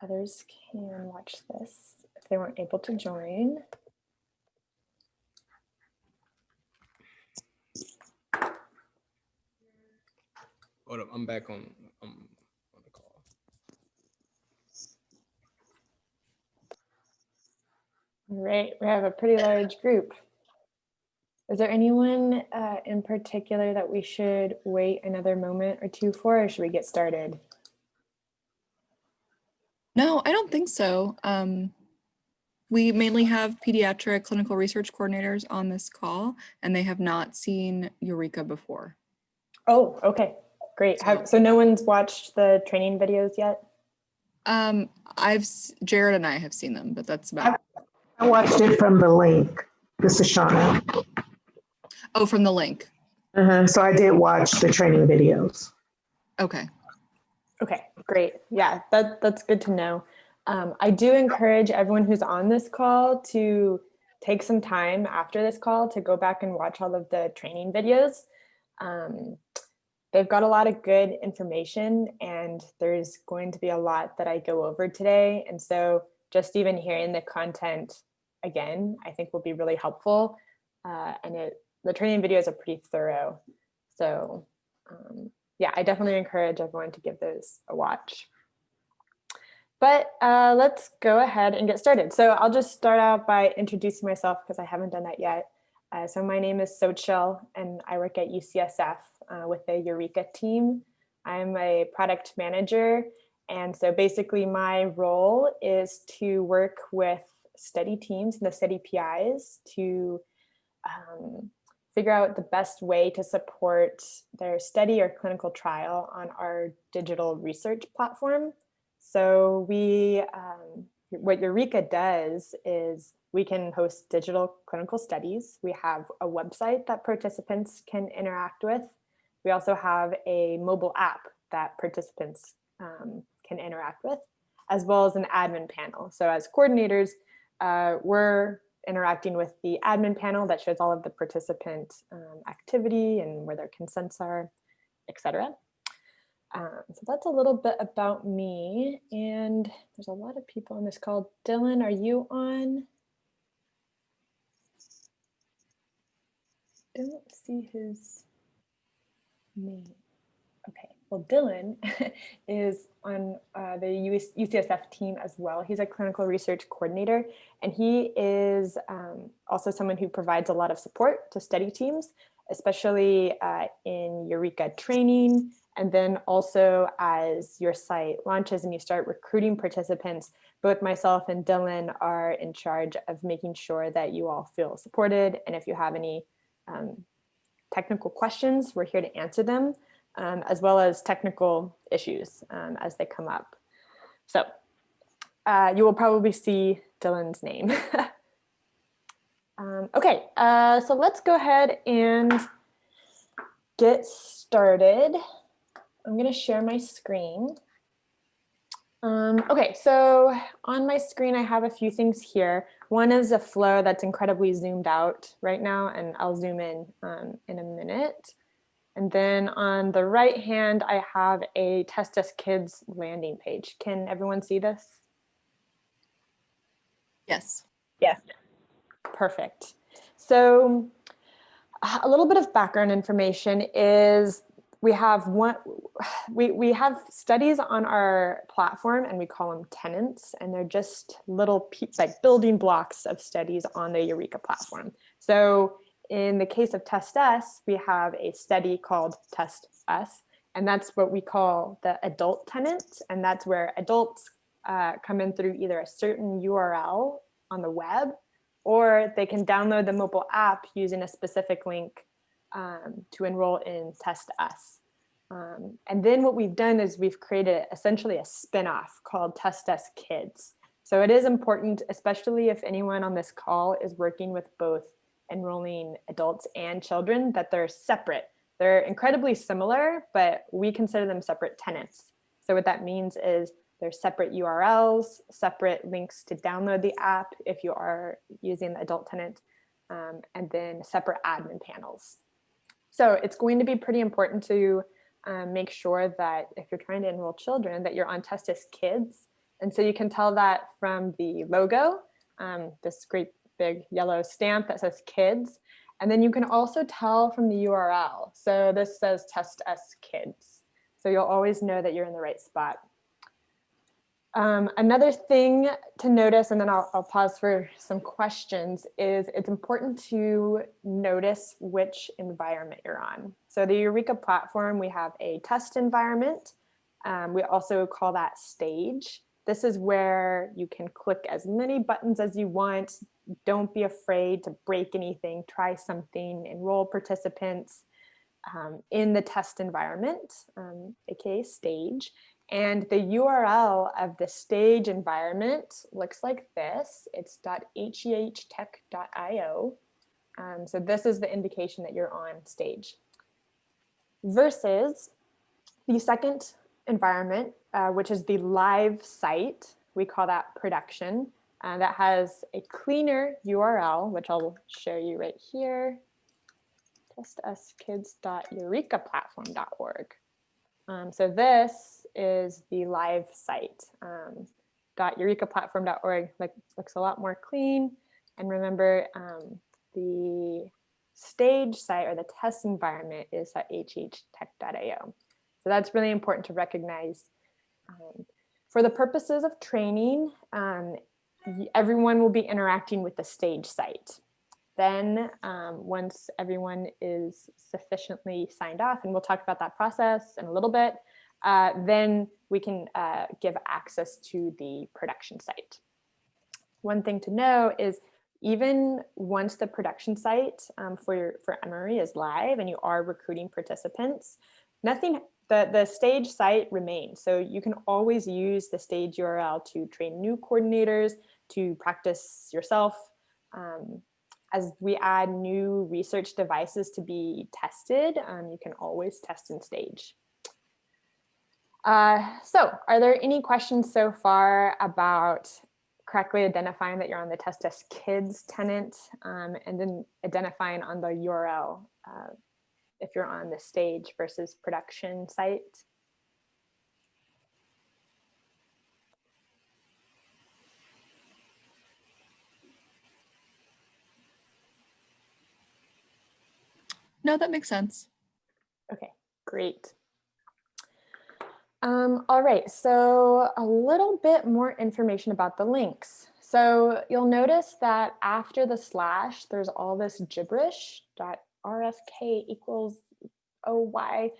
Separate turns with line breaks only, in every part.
others can watch this if they weren't able to join.
Hold up, I'm back on the call.
All right, we have a pretty large group. Is there anyone in particular that we should wait another moment or two for, or should we get started?
No, I don't think so. We mainly have pediatric clinical research coordinators on this call, and they have not seen Eureka before.
Oh, okay, great. So no one's watched the training videos yet?
Jared and I have seen them, but that's about it.
I watched it from the link. This is Shauna.
Oh, from the link.
So I did watch the training videos.
Okay.
Okay, great. Yeah, that's good to know. I do encourage everyone who's on this call to take some time after this call to go back and watch all of the training videos. They've got a lot of good information, and there's going to be a lot that I go over today. And so just even hearing the content again, I think will be really helpful. And the training videos are pretty thorough. So yeah, I definitely encourage everyone to give those a watch. But let's go ahead and get started. So I'll just start out by introducing myself because I haven't done that yet. So my name is Sochil, and I work at UCSF with the Eureka team. I'm a product manager. And so basically my role is to work with study teams and the study PIs to figure out the best way to support their study or clinical trial on our digital research platform. So what Eureka does is we can host digital clinical studies. We have a website that participants can interact with. We also have a mobile app that participants can interact with, as well as an admin panel. So as coordinators, we're interacting with the admin panel that shows all of the participant activity and where their consents are, etc. So that's a little bit about me. And there's a lot of people on this call. Dylan, are you on? Don't see his name. Okay, well, Dylan is on the UCSF team as well. He's a clinical research coordinator, and he is also someone who provides a lot of support to study teams, especially in Eureka training. And then also as your site launches and you start recruiting participants, both myself and Dylan are in charge of making sure that you all feel supported. And if you have any technical questions, we're here to answer them. As well as technical issues as they come up. So you will probably see Dylan's name. Okay, so let's go ahead and get started. I'm gonna share my screen. Okay, so on my screen, I have a few things here. One is a flow that's incredibly zoomed out right now, and I'll zoom in a minute. And then on the right hand, I have a Test Us Kids landing page. Can everyone see this?
Yes.
Yes. Perfect. So a little bit of background information is we have studies on our platform, and we call them tenants, and they're just little like building blocks of studies on the Eureka platform. So in the case of Test Us, we have a study called Test Us, and that's what we call the adult tenant. And that's where adults come in through either a certain URL on the web, or they can download the mobile app using a specific link to enroll in Test Us. And then what we've done is we've created essentially a spinoff called Test Us Kids. So it is important, especially if anyone on this call is working with both enrolling adults and children, that they're separate. They're incredibly similar, but we consider them separate tenants. So what that means is there's separate URLs, separate links to download the app if you are using the adult tenant, and then separate admin panels. So it's going to be pretty important to make sure that if you're trying to enroll children, that you're on Test Us Kids, And so you can tell that from the logo, this great big yellow stamp that says kids. And then you can also tell from the URL. So this says test us kids. So you'll always know that you're in the right spot. Another thing to notice, and then I'll pause for some questions, is it's important to notice which environment you're on. So the Eureka platform, we have a test environment. We also call that stage. This is where you can click as many buttons as you want. Don't be afraid to break anything, try something, enroll participants in the test environment, aka stage. And the URL of the stage environment looks like this. It's .hehtech.io. So this is the indication that you're on stage. Versus the second environment, which is the live site. We call that production. That has a cleaner URL, which I'll show you right here. testuskids.eurekaplatform.org. So this is the live site. .eurekaplatform.org looks a lot more clean. And remember, the stage site or the test environment is .hehtech.io. So that's really important to recognize. For the purposes of training, everyone will be interacting with the stage site. Then once everyone is sufficiently signed off, and we'll talk about that process in a little bit, then we can give access to the production site. One thing to know is even once the production site for Emory is live and you are recruiting participants, the stage site remains. So you can always use the stage URL to train new coordinators, to practice yourself. As we add new research devices to be tested, you can always test in stage. So are there any questions so far about correctly identifying that you're on the Test Us Kids tenant, and then identifying on the URL if you're on the stage versus production site?
No, that makes sense.
Okay, great. All right, so a little bit more information about the links. So you'll notice that after the slash, there's all this gibberish, .rfk equals OY.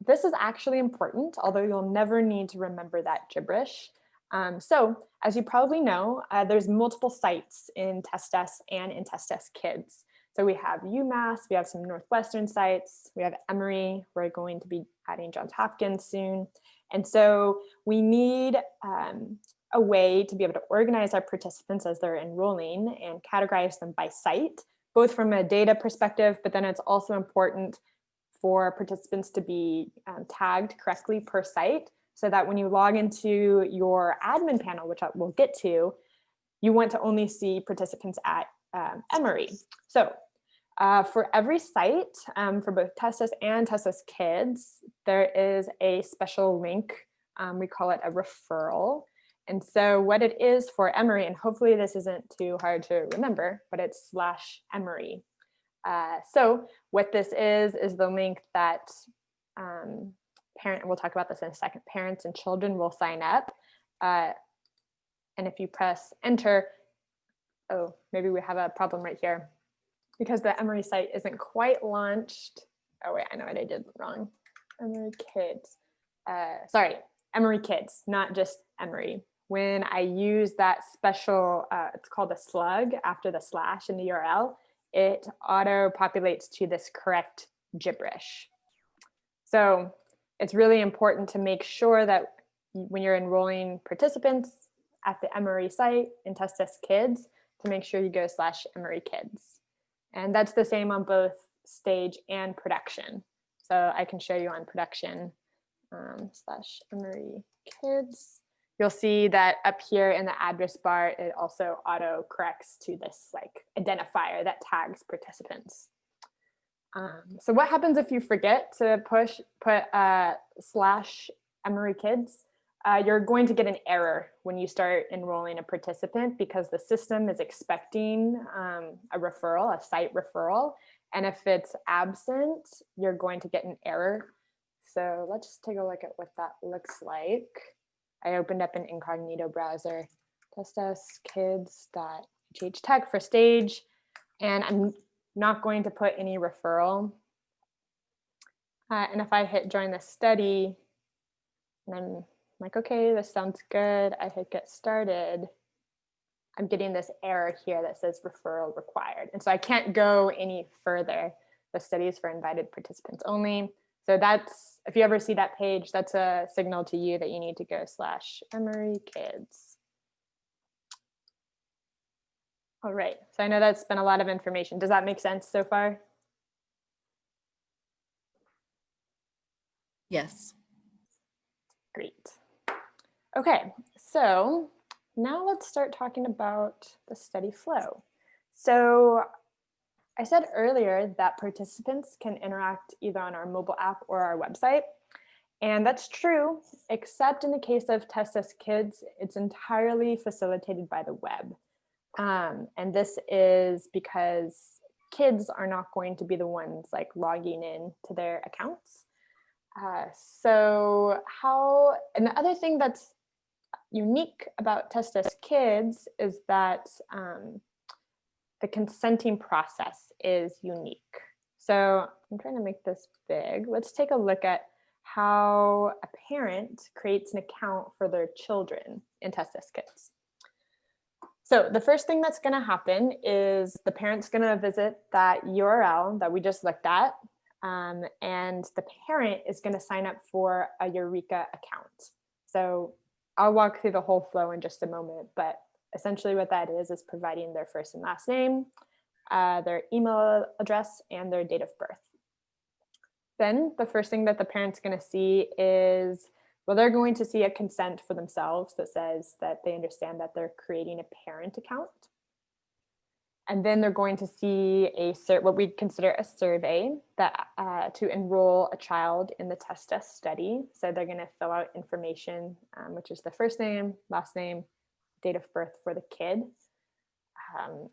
This is actually important, although you'll never need to remember that gibberish. So as you probably know, there's multiple sites in TestUs and in TestUs Kids. So we have UMass, we have some Northwestern sites, we have Emory, we're going to be adding Johns Hopkins soon. And so we need a way to be able to organize our participants as they're enrolling and categorize them by site, both from a data perspective, but then it's also important for participants to be tagged correctly per site, so that when you log into your admin panel, which we'll get to, you want to only see participants at Emory. So for every site, for both TestUs and TestUs Kids, there is a special link. We call it a referral. And so what it is for Emory, and hopefully this isn't too hard to remember, but it's /Emory. So what this is the link that we'll talk about this in a second, parents and children will sign up. And if you press enter, oh, maybe we have a problem right here because the Emory site isn't quite launched. Oh wait, I know what I did wrong. Emory Kids. Sorry, Emory Kids, not just Emory. When I use that special, it's called a slug after the slash in the URL, it auto populates to this correct gibberish. So it's really important to make sure that when you're enrolling participants at the Emory site in TestUs Kids, to make sure you go /Emory Kids. And that's the same on both stage and production. So I can show you on production /Emory Kids. You'll see that up here in the address bar, it also auto corrects to this like identifier that tags participants. So what happens if you forget to put /Emory Kids? you're going to get an error when you start enrolling a participant because the system is expecting a referral, a site referral. And if it's absent, you're going to get an error. So let's just take a look at what that looks like. I opened up an incognito browser, testuskids.htech for stage, and I'm not going to put any referral. And if I hit join the study, and I'm like, okay, this sounds good. I hit get started. I'm getting this error here that says referral required. And so I can't go any further. The study is for invited participants only. So that's, if you ever see that page, that's a signal to you that you need to go /Emory Kids. All right, so I know that's been a lot of information. Does that make sense so far?
Yes.
Great. Okay, so now let's start talking about the study flow. So I said earlier that participants can interact either on our mobile app or our website. And that's true, except in the case of Testus Kids, it's entirely facilitated by the web. And this is because kids are not going to be the ones like logging in to their accounts. And the other thing that's unique about Testus Kids is that the consenting process is unique. So I'm trying to make this big. Let's take a look at how a parent creates an account for their children in Testus Kids. So the first thing that's going to happen is the parent's going to visit that URL that we just looked at, and the parent is going to sign up for a Eureka account. So I'll walk through the whole flow in just a moment, but essentially what that is providing their first and last name, their email address, and their date of birth. Then the first thing that the parent's going to see is, well, they're going to see a consent for themselves that says that they understand that they're creating a parent account. And then they're going to see what we'd consider a survey that to enroll a child in the Testus study. So they're going to fill out information, which is the first name, last name, date of birth for the kid.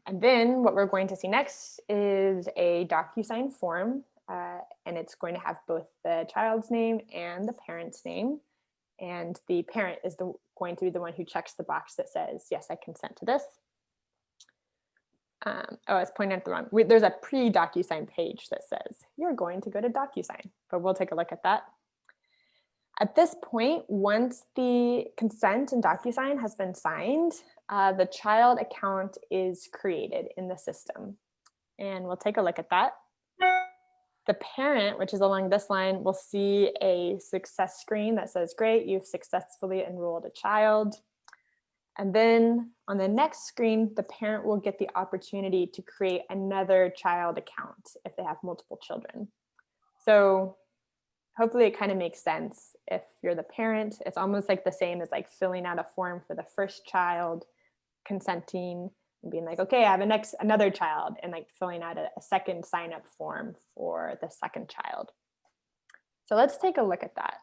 And then what we're going to see next is a DocuSign form, and it's going to have both the child's name and the parent's name. And the parent is going to be the one who checks the box that says, yes, I consent to this. I was pointing at the wrong. There's a pre-DocuSign page that says, you're going to go to DocuSign, but we'll take a look at that. At this point, once the consent in DocuSign has been signed, the child account is created in the system. And we'll take a look at that. The parent, which is along this line, will see a success screen that says, great, you've successfully enrolled a child. And then on the next screen, the parent will get the opportunity to create another child account if they have multiple children. So hopefully it kind of makes sense. If you're the parent, it's almost like the same as like filling out a form for the first child, consenting, and being like, okay, I have another child, and like filling out a second sign up form for the second child. So let's take a look at that.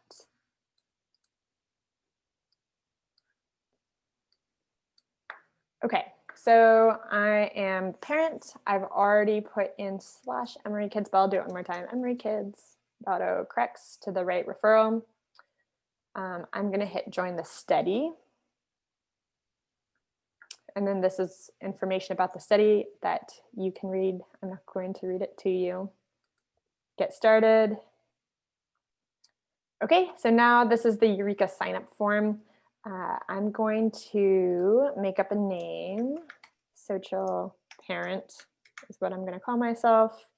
Okay, so I am the parent. I've already put in /Emory Kids, but I'll do it one more time. Emory Kids, autocorrects to the right referral. I'm gonna hit join the study. And then this is information about the study that you can read. I'm not going to read it to you. Get started. Okay, so now this is the Eureka sign up form. I'm going to make up a name. Social parent is what I'm going to call myself.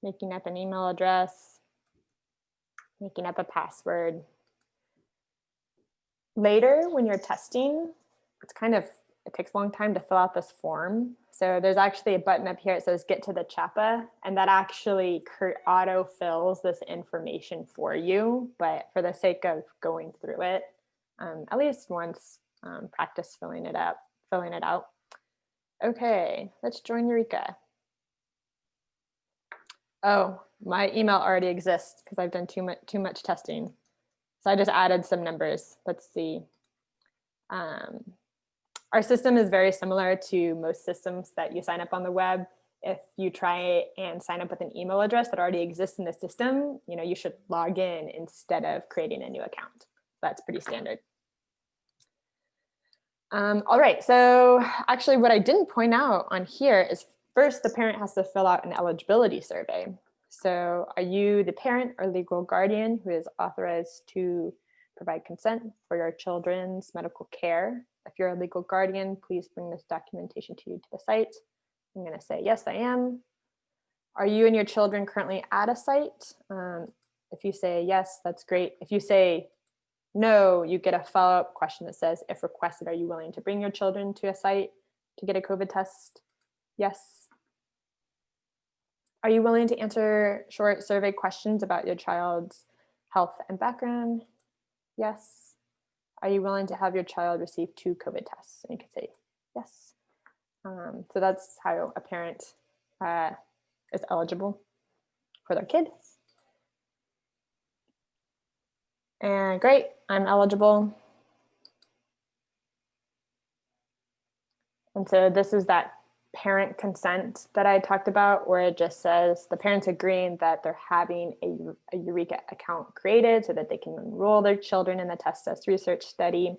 Making up an email address. Making up a password. Later, when you're testing, it takes a long time to fill out this form. So there's actually a button up here that says get to the CHAPA, and that actually auto fills this information for you. But for the sake of going through it, at least once, practice filling it out. Okay, let's join Eureka. Oh, my email already exists because I've done too much testing. So I just added some numbers. Let's see. Our system is very similar to most systems that you sign up on the web. If you try and sign up with an email address that already exists in the system, you should log in instead of creating a new account. That's pretty standard. All right, so actually what I didn't point out on here is first the parent has to fill out an eligibility survey. So are you the parent or legal guardian who is authorized to provide consent for your children's medical care? If you're a legal guardian, please bring this documentation to the site. I'm going to say, yes, I am. Are you and your children currently at a site? If you say yes, that's great. If you say no, you get a follow-up question that says, if requested, are you willing to bring your children to a site to get a COVID test? Yes. Are you willing to answer short survey questions about your child's health and background? Yes. Are you willing to have your child receive 2 COVID tests? And you can say yes. So that's how a parent is eligible for their kid. And great, I'm eligible. And so this is that parent consent that I talked about, where it just says the parents agreeing that they're having a Eureka account created so that they can enroll their children in the test research study.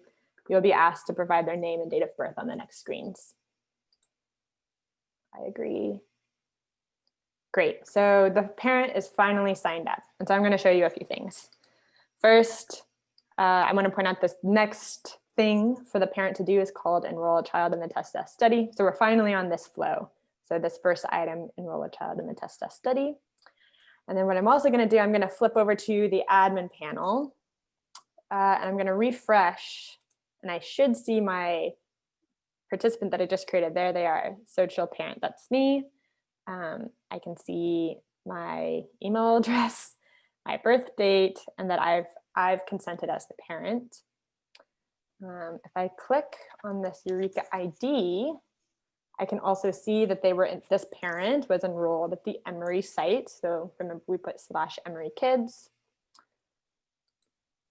You'll be asked to provide their name and date of birth on the next screens. I agree. Great, so the parent is finally signed up. And so I'm gonna show you a few things. First, I wanna point out this next thing for the parent to do is called enroll a child in the test study. So we're finally on this flow. So this first item, enroll a child in the test study. And then what I'm also gonna do, I'm gonna flip over to the admin panel and I'm gonna refresh and I should see my participant that I just created. There they are, social parent, that's me. I can see my email address, my birth date, and that I've consented as the parent. If I click on this Eureka ID, I can also see that this parent was enrolled at the Emory site. So remember, we put /Emory kids.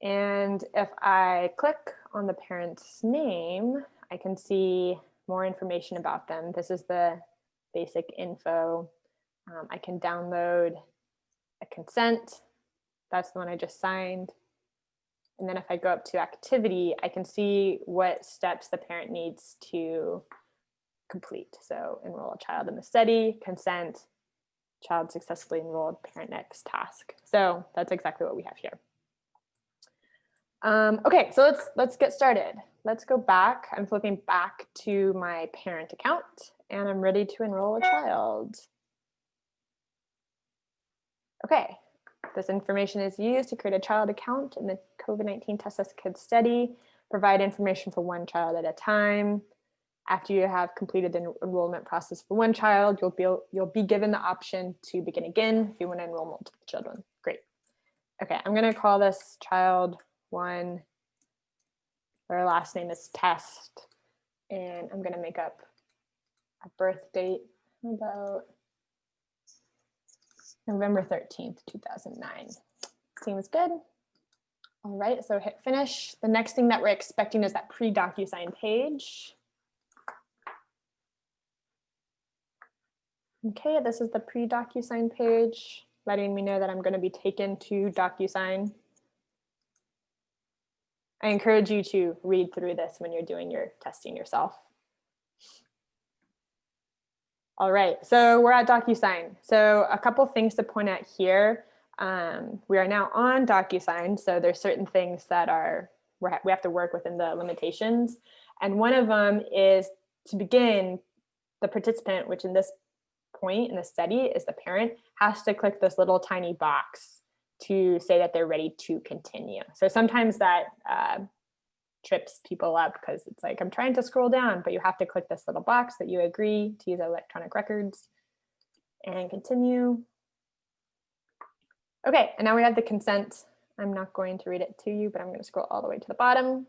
And if I click on the parent's name, I can see more information about them. This is the basic info. I can download a consent. That's the one I just signed. And then if I go up to activity, I can see what steps the parent needs to complete. So enroll a child in the study, consent, child successfully enrolled, parent next task. So that's exactly what we have here. Okay, so let's get started. Let's go back. I'm flipping back to my parent account and I'm ready to enroll a child. Okay, this information is used to create a child account in the COVID-19 Test Us Kids study. Provide information for one child at a time. After you have completed the enrollment process for one child, you'll be given the option to begin again if you want to enroll multiple children. Great. Okay, I'm going to call this child 1. Their last name is Test, and I'm going to make up a birth date about November 13th, 2009. Seems good. All right, so hit finish. The next thing that we're expecting is that pre-DocuSign page. Okay, this is the pre-DocuSign page, letting me know that I'm going to be taken to DocuSign. I encourage you to read through this when you're doing your testing yourself. All right, so we're at DocuSign. So a couple things to point out here. We are now on DocuSign, so there's certain things that we have to work within the limitations. And one of them is to begin, the participant, which in this point in the study is the parent, has to click this little tiny box to say that they're ready to continue. So sometimes that trips people up because it's like, I'm trying to scroll down, but you have to click this little box that you agree to use electronic records and continue. Okay, and now we have the consent. I'm not going to read it to you, but I'm going to scroll all the way to the bottom.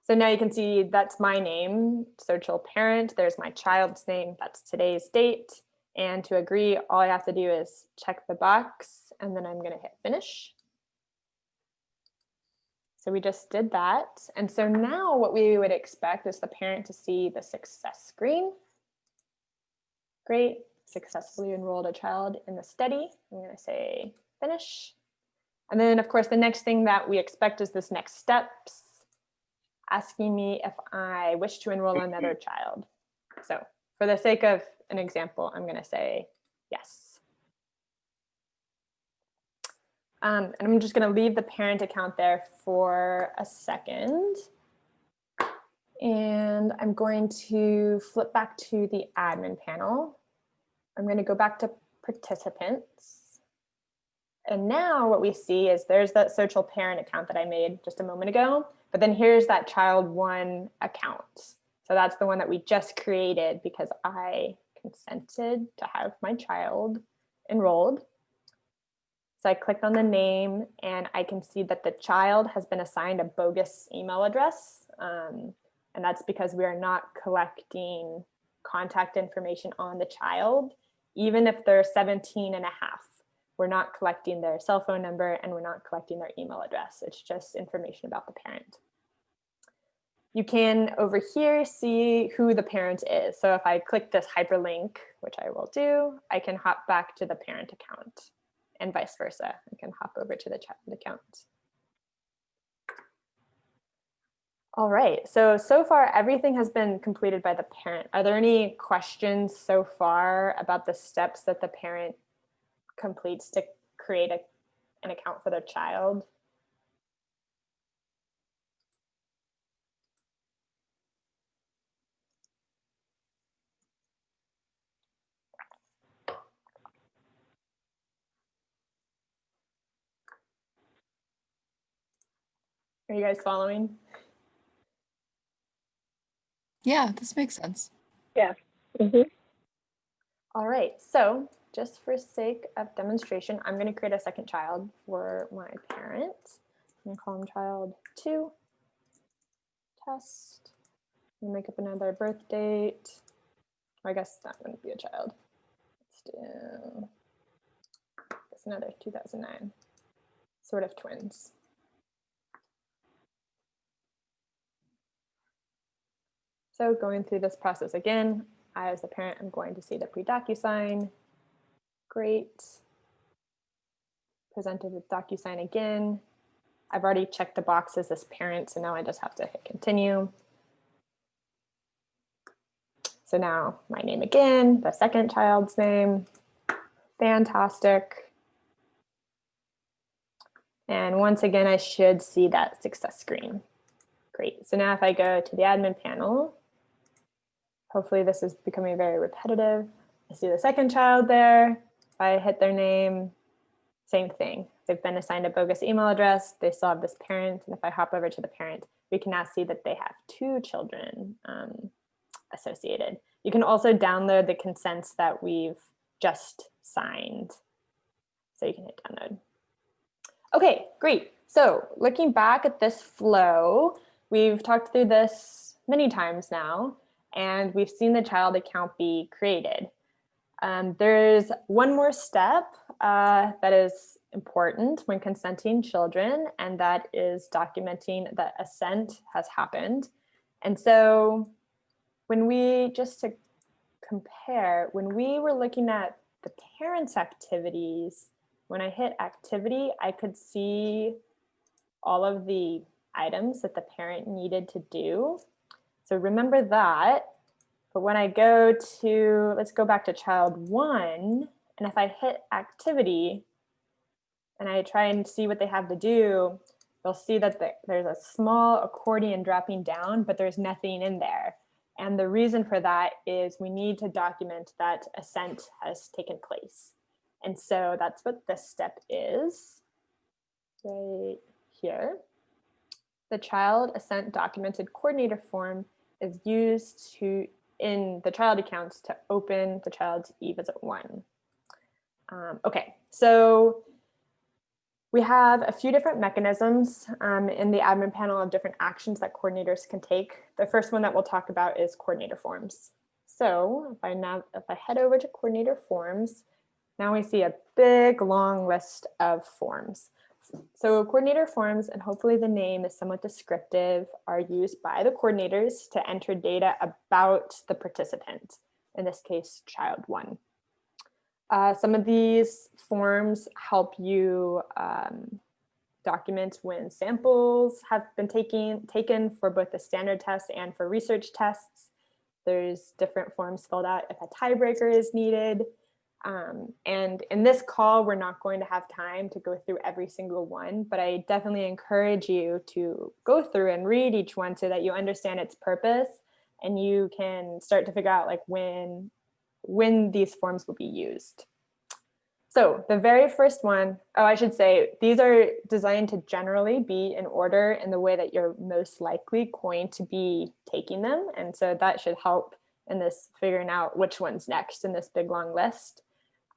So now you can see that's my name, social parent. There's my child's name. That's today's date. And to agree, all I have to do is check the box, and then I'm going to hit finish. So we just did that. And so now what we would expect is the parent to see the success screen. Great, successfully enrolled a child in the study. I'm going to say finish. And then of course, the next thing that we expect is this next steps, asking me if I wish to enroll another child. So for the sake of an example, I'm going to say yes. And I'm just going to leave the parent account there for a second. And I'm going to flip back to the admin panel. I'm going to go back to participants. And now what we see is there's that social parent account that I made just a moment ago, but then here's that child one account. So that's the one that we just created because I consented to have my child enrolled. So I clicked on the name and I can see that the child has been assigned a bogus email address. And that's because we are not collecting contact information on the child, even if they're 17 and a half. We're not collecting their cell phone number and we're not collecting their email address. It's just information about the parent. You can over here see who the parent is. So if I click this hyperlink, which I will do, I can hop back to the parent account. And vice versa. I can hop over to the child account. All right, so far everything has been completed by the parent. Are there any questions so far about the steps that the parent completes to create an account for their child? Are you guys following?
Yeah, this makes sense.
Yeah. Mm-hmm.
All right, so just for sake of demonstration, I'm going to create a second child for my parent. I'm going to call him child 2. Test. I'm going to make up another birth date. I guess that wouldn't be a child. Let's do another 2009. Sort of twins. So going through this process again, I as the parent am going to see the pre-DocuSign. Great. Presented with DocuSign again. I've already checked the box as this parent, so now I just have to hit continue. So now my name again, the second child's name. Fantastic. And once again, I should see that success screen. Great. So now if I go to the admin panel, hopefully this is becoming very repetitive. I see the second child there. If I hit their name, same thing. They've been assigned a bogus email address. They still have this parent. And if I hop over to the parent, we can now see that they have 2 children associated. You can also download the consents that we've just signed. So you can hit download. Okay, great. So looking back at this flow, we've talked through this many times now, and we've seen the child account be created. There's one more step that is important when consenting children, and that is documenting that assent has happened. And so when we, just to compare, when we were looking at the parents' activities, when I hit activity, I could see all of the items that the parent needed to do. So remember that. But when I go to, let's go back to child 1, and if I hit activity and I try and see what they have to do, you'll see that there's a small accordion dropping down, but there's nothing in there. And the reason for that is we need to document that assent has taken place. And so that's what this step is right here. The child assent documented coordinator form is used in the child accounts to open the child's e-visit 1. Okay, so we have a few different mechanisms in the admin panel of different actions that coordinators can take. The first one that we'll talk about is coordinator forms. So if I head over to coordinator forms, now we see a big long list of forms. So coordinator forms, and hopefully the name is somewhat descriptive, are used by the coordinators to enter data about the participant, in this case, child 1. Some of these forms help you document when samples have been taken for both the standard test and for research tests. There's different forms filled out if a tiebreaker is needed. And in this call, we're not going to have time to go through every single one, but I definitely encourage you to go through and read each one so that you understand its purpose and you can start to figure out like when these forms will be used. So the very first one, oh, I should say, these are designed to generally be in order in the way that you're most likely going to be taking them. And so that should help in this figuring out which one's next in this big long list.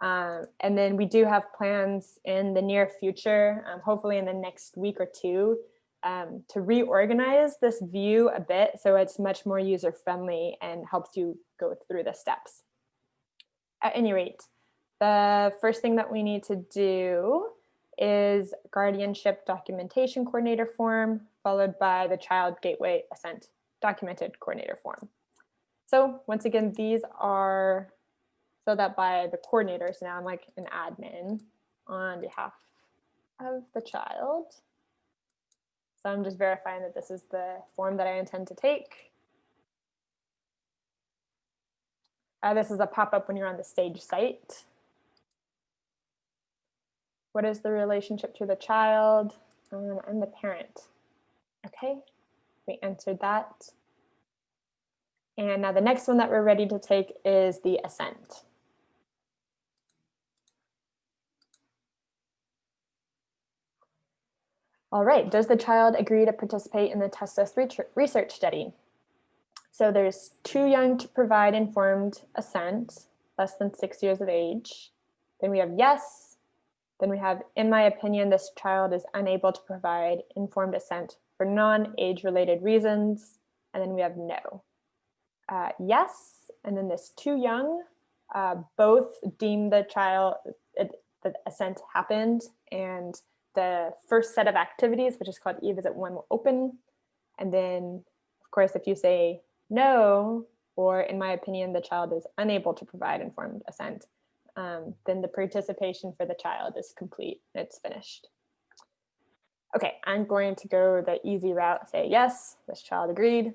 And then we do have plans in the near future, hopefully in the next week or two, to reorganize this view a bit so it's much more user-friendly and helps you go through the steps. At any rate, the first thing that we need to do is guardianship documentation coordinator form, followed by the child gateway assent documented coordinator form. So once again, these are filled out by the coordinators. Now I'm like an admin on behalf of the child. So I'm just verifying that this is the form that I intend to take. This is a pop-up when you're on the stage site. What is the relationship to the child? I'm the parent. Okay, we answered that. And now the next one that we're ready to take is the assent. All right, does the child agree to participate in the test research study? So there's too young to provide informed assent, less than 6 years of age. Then we have yes. Then we have, in my opinion, this child is unable to provide informed assent for non-age related reasons. And then we have no. Yes, and then this too young, both deem the child, the assent happened, and the first set of activities, which is called e-visit 1, will open. And then, of course, if you say no, or in my opinion, the child is unable to provide informed assent, then the participation for the child is complete. It's finished. Okay, I'm going to go the easy route, say yes, this child agreed.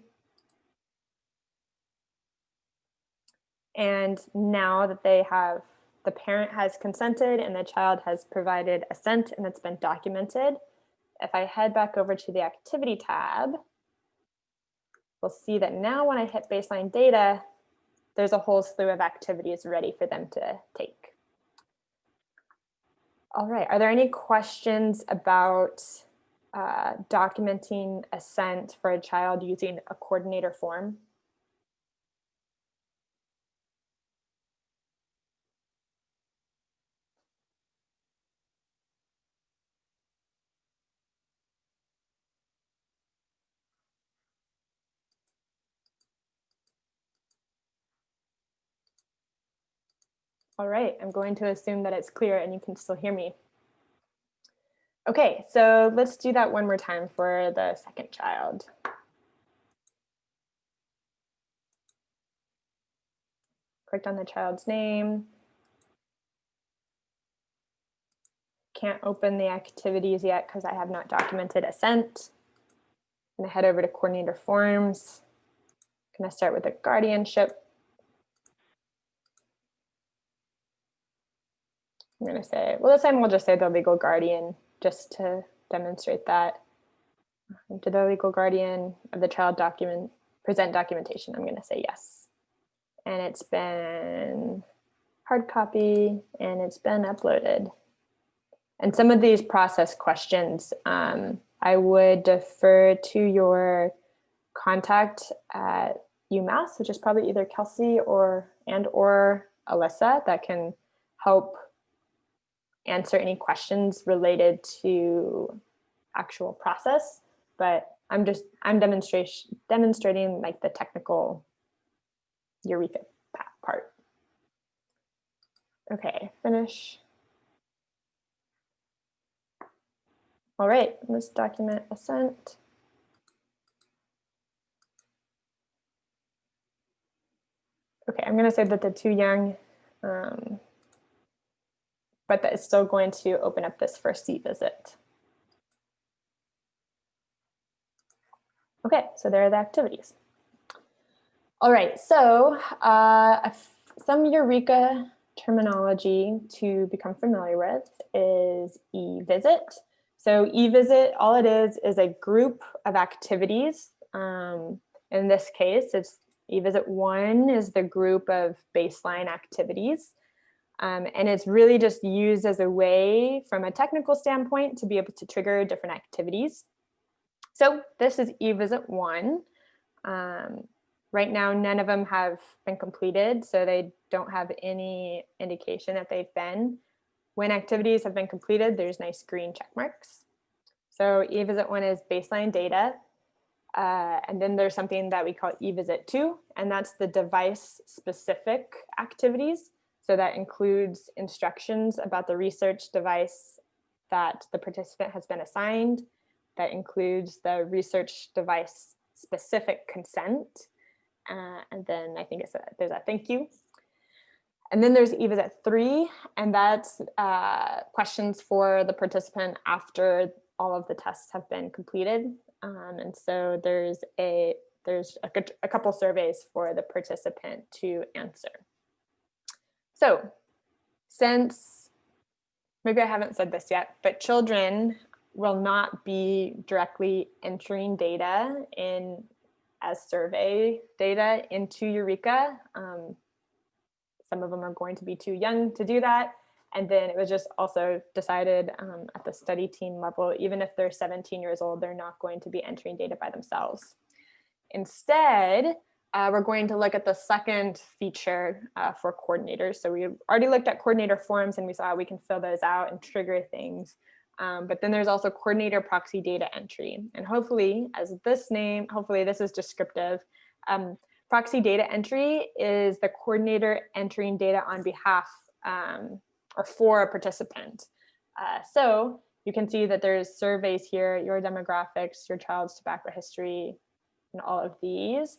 And now that the parent has consented and the child has provided assent and it's been documented, if I head back over to the activity tab, we'll see that now when I hit baseline data, there's a whole slew of activities ready for them to take. All right, are there any questions about documenting assent for a child using a coordinator form? All right, I'm going to assume that it's clear and you can still hear me. Okay, so let's do that one more time for the second child. Clicked on the child's name. Can't open the activities yet because I have not documented assent. I'm gonna head over to coordinator forms. I'm gonna start with the guardianship. I'm gonna say, well, this time we'll just say the legal guardian just to demonstrate that. To the legal guardian of the child present documentation, I'm gonna say yes. And it's been hard copy and it's been uploaded. And some of these process questions, I would defer to your contact at UMass, which is probably either Kelsey or Alyssa, that can help answer any questions related to actual process. But I'm demonstrating like the technical Eureka part. Okay, finish. All right, let's document assent. Okay, I'm going to say that they're too young, but that it's still going to open up this first e-visit. Okay, so there are the activities. All right, so some Eureka terminology to become familiar with is e-visit. So e-visit, all it is a group of activities. In this case, it's e-visit 1 is the group of baseline activities. And it's really just used as a way from a technical standpoint to be able to trigger different activities. So this is e-visit 1. Right now, none of them have been completed, so they don't have any indication that they've been. When activities have been completed, there's nice green check marks. So e-visit 1 is baseline data. And then there's something that we call e-visit 2, and that's the device-specific activities. So that includes instructions about the research device that the participant has been assigned. That includes the research device specific consent. And then I think there's a thank you. And then there's e-visit 3, and that's questions for the participant after all of the tests have been completed. And so there's a couple surveys for the participant to answer. So since, maybe I haven't said this yet, but children will not be directly entering data as survey data into Eureka. Some of them are going to be too young to do that. And then it was just also decided at the study team level, even if they're 17 years old, they're not going to be entering data by themselves. Instead, we're going to look at the second feature for coordinators. So we already looked at coordinator forms and we saw we can fill those out and trigger things. But then there's also coordinator proxy data entry. And hopefully, as this name, hopefully this is descriptive. Proxy data entry is the coordinator entering data on behalf or for a participant. So you can see that there's surveys here, your demographics, your child's tobacco history, and all of these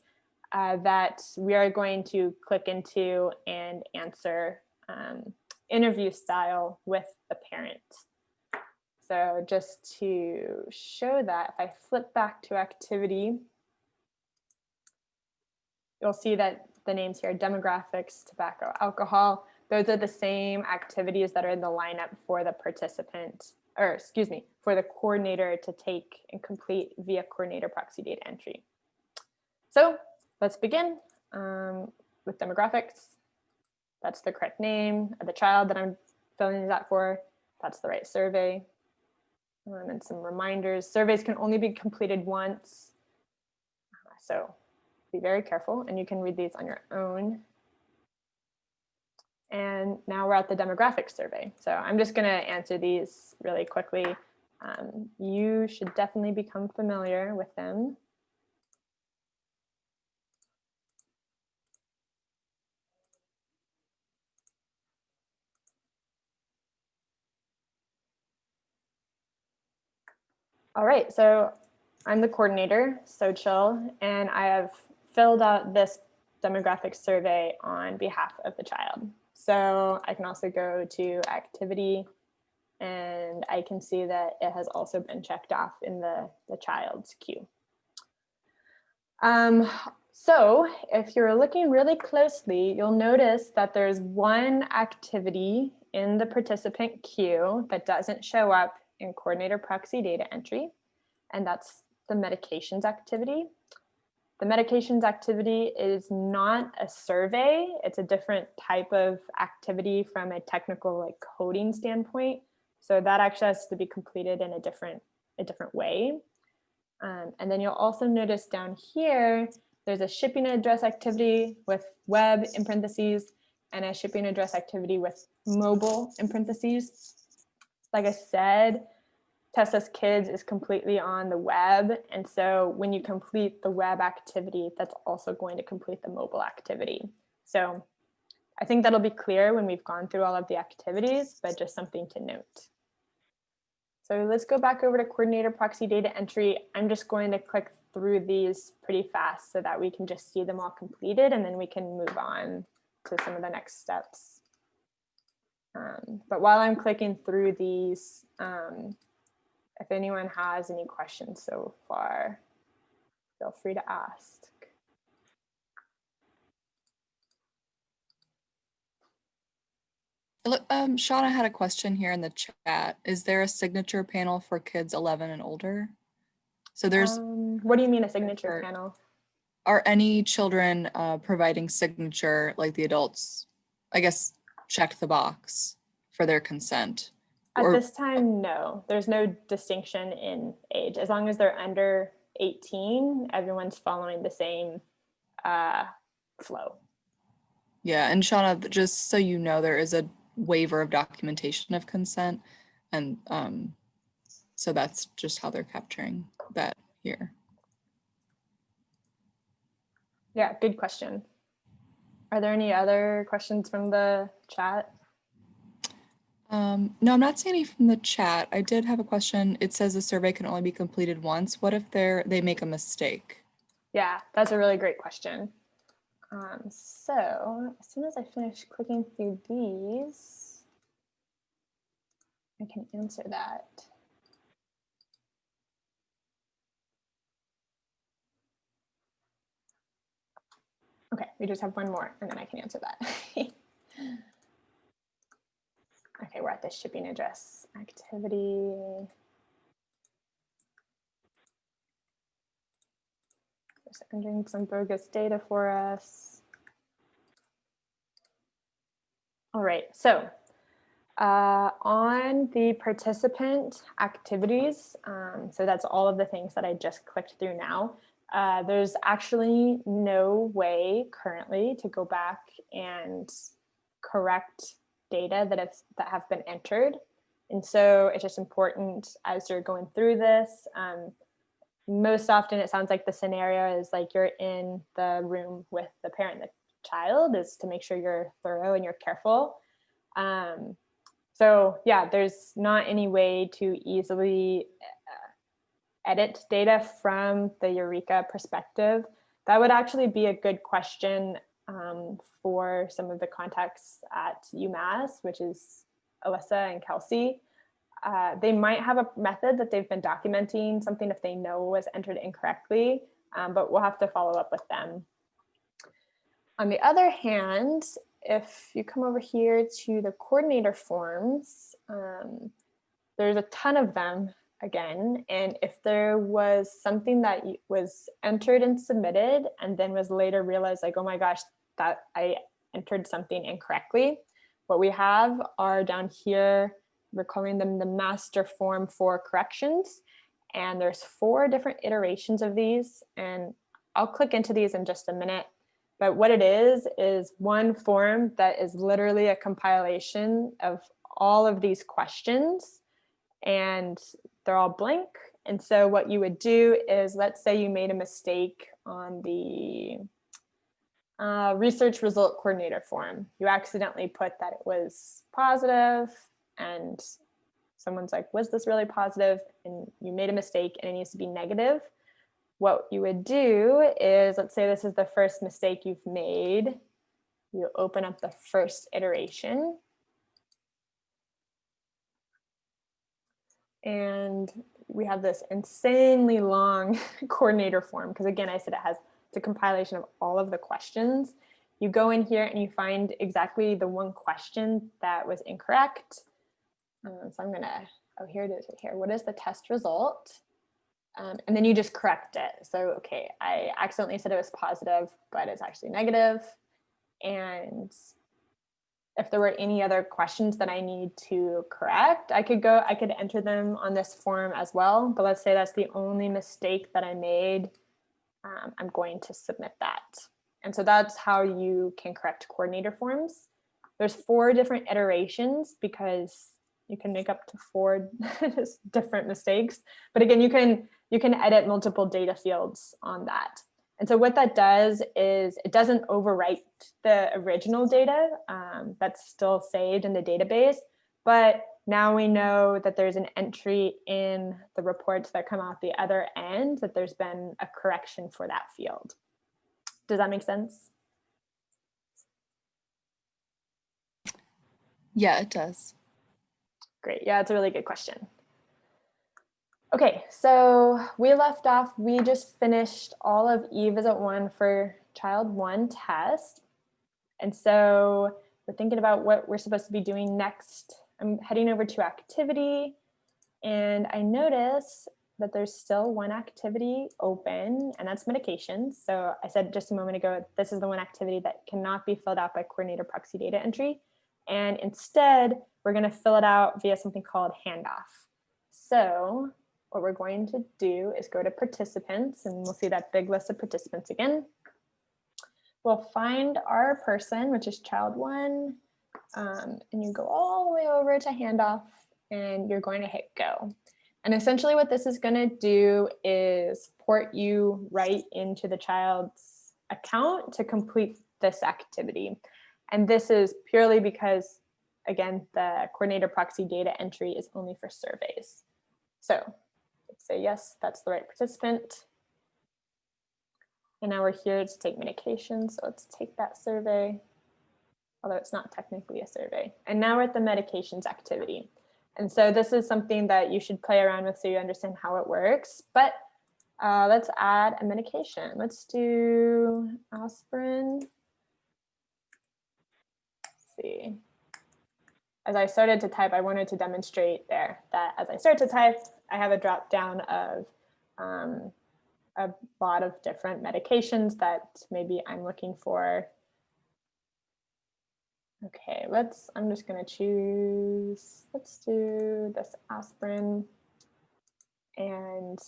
that we are going to click into and answer interview style with the parent. So just to show that, if I flip back to activity, you'll see that the names here, demographics, tobacco, alcohol, those are the same activities that are in the lineup for the participant, or excuse me, for the coordinator to take and complete via coordinator proxy data entry. So let's begin with demographics. That's the correct name of the child that I'm filling that for. That's the right survey. And some reminders. Surveys can only be completed once. So be very careful, and you can read these on your own. And now we're at the demographics survey. So I'm just going to answer these really quickly. You should definitely become familiar with them. All right, so I'm the coordinator, so chill, and I have filled out this demographic survey on behalf of the child. So I can also go to activity, and I can see that it has also been checked off in the child's queue. So if you're looking really closely, you'll notice that there's one activity in the participant queue that doesn't show up in coordinator proxy data entry, and that's the medications activity. The medications activity is not a survey. It's a different type of activity from a technical coding standpoint. So that actually has to be completed in a different way. And then you'll also notice down here, there's a shipping address activity with web in parentheses and a shipping address activity with mobile in parentheses. Like I said, Test Us Kids is completely on the web. And so when you complete the web activity, that's also going to complete the mobile activity. So I think that'll be clear when we've gone through all of the activities, but just something to note. So let's go back over to coordinator proxy data entry. I'm just going to click through these pretty fast so that we can just see them all completed, and then we can move on to some of the next steps. But while I'm clicking through these, if anyone has any questions so far, feel free to ask.
Look, Shauna had a question here in the chat. Is there a signature panel for kids 11 and older? So there's,
What do you mean a signature panel?
are any children providing signature like the adults, I guess, checked the box for their consent?
At this time, no. There's no distinction in age. As long as they're under 18, everyone's following the same flow.
Yeah, and Shauna, just so you know, there is a waiver of documentation of consent, and so that's just how they're capturing that here.
Yeah, good question. Are there any other questions from the chat?
No, I'm not seeing any from the chat. I did have a question. It says the survey can only be completed once. What if they make a mistake?
Yeah, that's a really great question. So as soon as I finish clicking through these, I can answer that. Okay, we just have one more and then I can answer that. Okay, we're at the shipping address activity. Just entering some bogus data for us. All right, so on the participant activities, so that's all of the things that I just clicked through now. There's actually no way currently to go back and correct data that have been entered. And so it's just important as you're going through this. Most often it sounds like the scenario is like you're in the room with the parent and the child, is to make sure you're thorough and you're careful. So yeah, there's not any way to easily edit data from the Eureka perspective. That would actually be a good question for some of the contacts at UMass, which is Alyssa and Kelsey. They might have a method that they've been documenting something if they know was entered incorrectly, but we'll have to follow up with them. On the other hand, if you come over here to the coordinator forms, there's a ton of them again. And if there was something that was entered and submitted and then was later realized like, oh my gosh, that I entered something incorrectly, what we have are down here, we're calling them the master form for corrections. And there's 4 different iterations of these. And I'll click into these in just a minute. But what it is one form that is literally a compilation of all of these questions, and they're all blank. And so what you would do is, let's say you made a mistake on the research result coordinator form. You accidentally put that it was positive, and someone's like, was this really positive? And you made a mistake and it needs to be negative. What you would do is, let's say this is the first mistake you've made. You open up the first iteration. And we have this insanely long coordinator form, because again, I said it's a compilation of all of the questions. You go in here and you find exactly the one question that was incorrect. So I'm gonna, oh, here it is right here. What is the test result? And then you just correct it. So, okay, I accidentally said it was positive, but it's actually negative. And if there were any other questions that I need to correct, I could enter them on this form as well. But let's say that's the only mistake that I made. I'm going to submit that. And so that's how you can correct coordinator forms. There's 4 different iterations because you can make up to 4 different mistakes. But again, you can edit multiple data fields on that. And so what that does is it doesn't overwrite the original data that's still saved in the database, but now we know that there's an entry in the reports that come out the other end that there's been a correction for that field. Does that make sense?
Yeah, it does.
Great. Yeah, it's a really good question. Okay, so we left off, we just finished all of eVisit1 for Child 1 test. And so we're thinking about what we're supposed to be doing next. I'm heading over to activity, and I notice that there's still one activity open, and that's medications. So I said just a moment ago, this is the one activity that cannot be filled out by coordinator proxy data entry. And instead, we're going to fill it out via something called handoff. So what we're going to do is go to participants, and we'll see that big list of participants again. We'll find our person, which is child 1, and you go all the way over to handoff, and you're going to hit go. And essentially what this is going to do is port you right into the child's account to complete this activity. And this is purely because, again, the coordinator proxy data entry is only for surveys. So let's say, yes, that's the right participant. And now we're here to take medication. So let's take that survey, although it's not technically a survey. And now we're at the medications activity. And so this is something that you should play around with so you understand how it works. But let's add a medication. Let's do aspirin. Let's see. As I started to type, I wanted to demonstrate there that as I start to type, I have a drop down of a lot of different medications that maybe I'm looking for. Okay, I'm just gonna choose, let's do this aspirin. And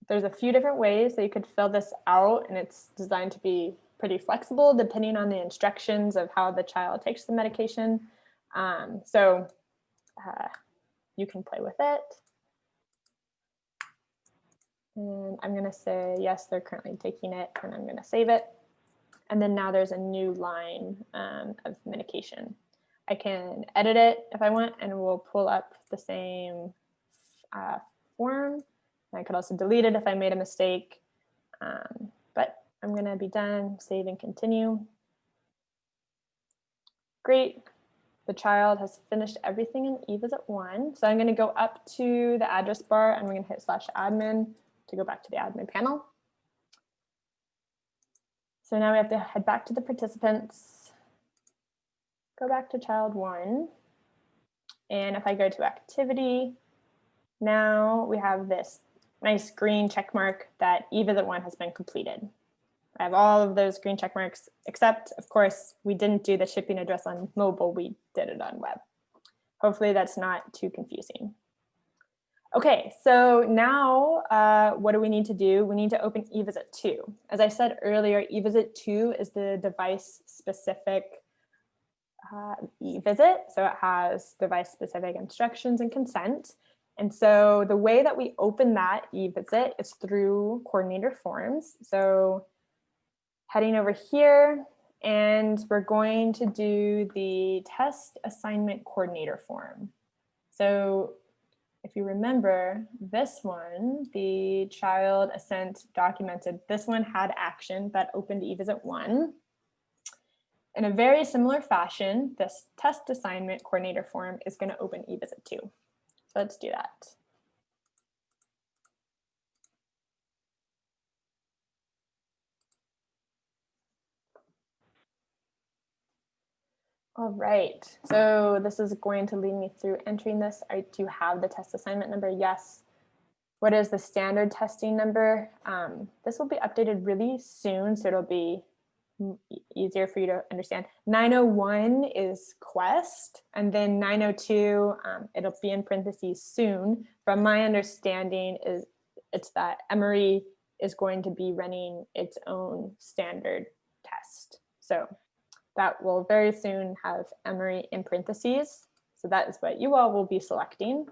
there's a few different ways that you could fill this out, and it's designed to be pretty flexible depending on the instructions of how the child takes the medication. You can play with it. And I'm gonna say, yes, they're currently taking it, and I'm gonna save it. And then now there's a new line of medication. I can edit it if I want, and we'll pull up the same form. And I could also delete it if I made a mistake. But I'm gonna be done, save and continue. Great. The child has finished everything in eVisit1. So I'm going to go up to the address bar, and we're going to hit /admin to go back to the admin panel. So now we have to head back to the participants, go back to child 1. And if I go to activity, now we have this nice green check mark that eVisit1 has been completed. I have all of those green check marks, except, of course, we didn't do the shipping address on mobile. We did it on web. Hopefully that's not too confusing. Okay, so now what do we need to do? We need to open eVisit2. As I said earlier, eVisit2 is the device-specific eVisit. So it has device-specific instructions and consent. And so the way that we open that eVisit is through coordinator forms. So heading over here, and we're going to do the test assignment coordinator form. So if you remember this one, the child assent documented, this one had action that opened eVisit1. In a very similar fashion, this test assignment coordinator form is going to open eVisit2. So let's do that. All right, so this is going to lead me through entering this. I do have the test assignment number, yes. What is the standard testing number? This will be updated really soon, so it'll be easier for you to understand. 901 is Quest, and then 902, it'll be in parentheses soon. From my understanding, it's that Emory is going to be running its own standard test. So that will very soon have Emory in parentheses. So that is what you all will be selecting.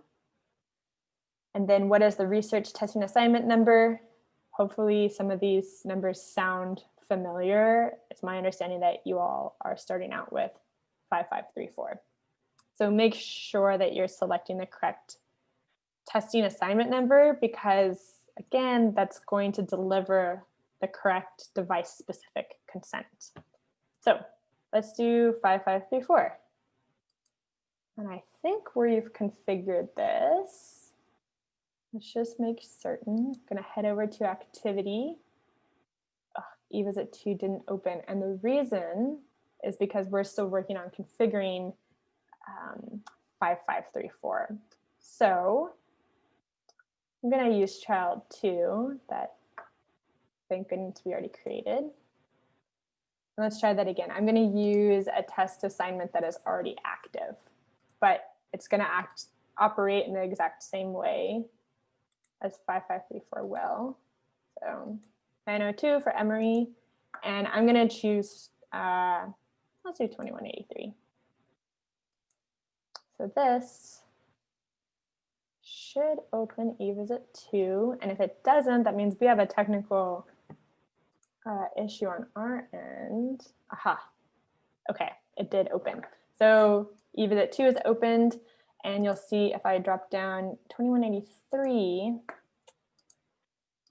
And then what is the research testing assignment number? hopefully some of these numbers sound familiar. It's my understanding that you all are starting out with 5534. So make sure that you're selecting the correct testing assignment number, because again, that's going to deliver the correct device specific consent. So let's do 5534. And I think where you've configured this, let's just make certain. I'm gonna head over to activity. eVisit 2 didn't open. And the reason is because we're still working on configuring 5534. So I'm going to use child 2 that, thank goodness, we already created. And let's try that again. I'm going to use a test assignment that is already active, but it's going to operate in the exact same way as 5534 will. So 902 for Emory, and I'm going to choose, let's do 2183. So this should open eVisit 2, and if it doesn't, that means we have a technical issue on our end. Aha, okay, it did open. So eVisit 2 is opened, and you'll see if I drop down 2183,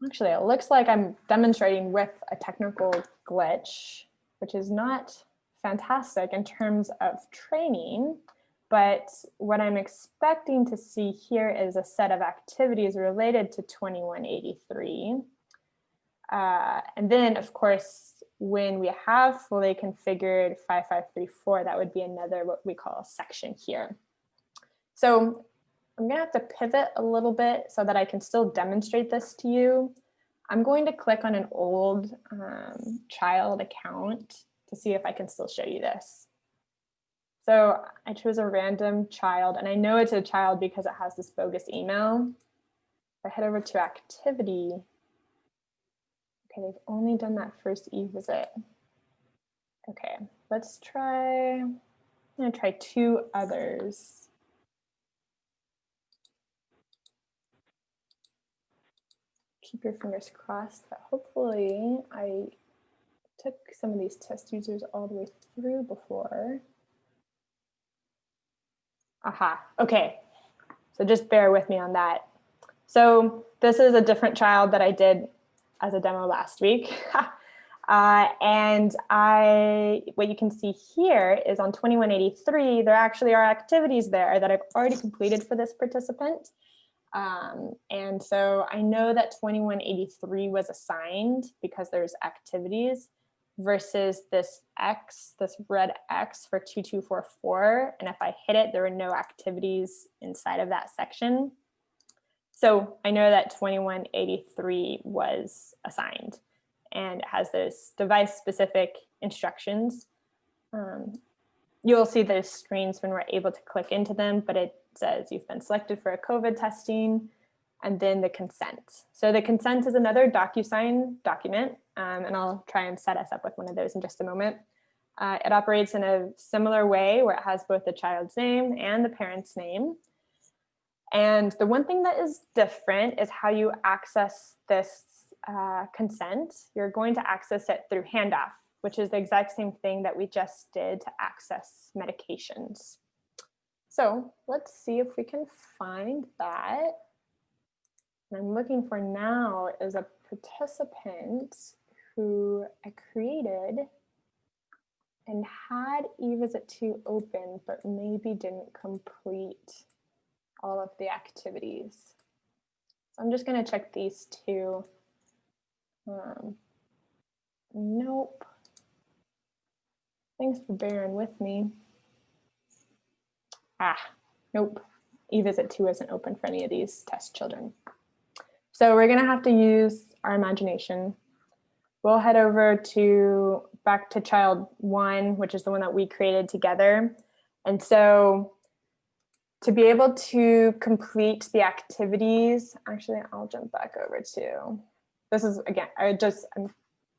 actually, it looks like I'm demonstrating with a technical glitch, which is not fantastic in terms of training. But what I'm expecting to see here is a set of activities related to 2183. And then, of course, when we have fully configured 5534, that would be another what we call a section here. So I'm going to have to pivot a little bit so that I can still demonstrate this to you. I'm going to click on an old child account to see if I can still show you this. So I chose a random child, and I know it's a child because it has this bogus email. If I head over to activity, okay, they've only done that first eVisit. Okay, let's try, I'm gonna try 2 others. Keep your fingers crossed that hopefully I took some of these test users all the way through before. Aha, okay, so just bear with me on that. So this is a different child that I did as a demo last week. And what you can see here is on 2183, there actually are activities there that I've already completed for this participant. And so I know that 2183 was assigned because there's activities versus this X, this red X for 2244. And if I hit it, there are no activities inside of that section. So I know that 2183 was assigned and it has those device specific instructions. You'll see those screens when we're able to click into them, but it says you've been selected for a COVID testing, and then the consent. So the consent is another DocuSign document, and I'll try and set us up with one of those in just a moment. It operates in a similar way where it has both the child's name and the parent's name. And the one thing that is different is how you access this consent. You're going to access it through handoff, which is the exact same thing that we just did to access medications. So let's see if we can find that. What I'm looking for now is a participant who I created and had eVisit 2 open, but maybe didn't complete all of the activities. So I'm just going to check these 2. Nope. Thanks for bearing with me. Nope. eVisit 2 isn't open for any of these test children. So we're going to have to use our imagination. We'll head over back to child 1, which is the one that we created together. And so to be able to complete the activities, actually, I'll jump back over to, this is, again, I'm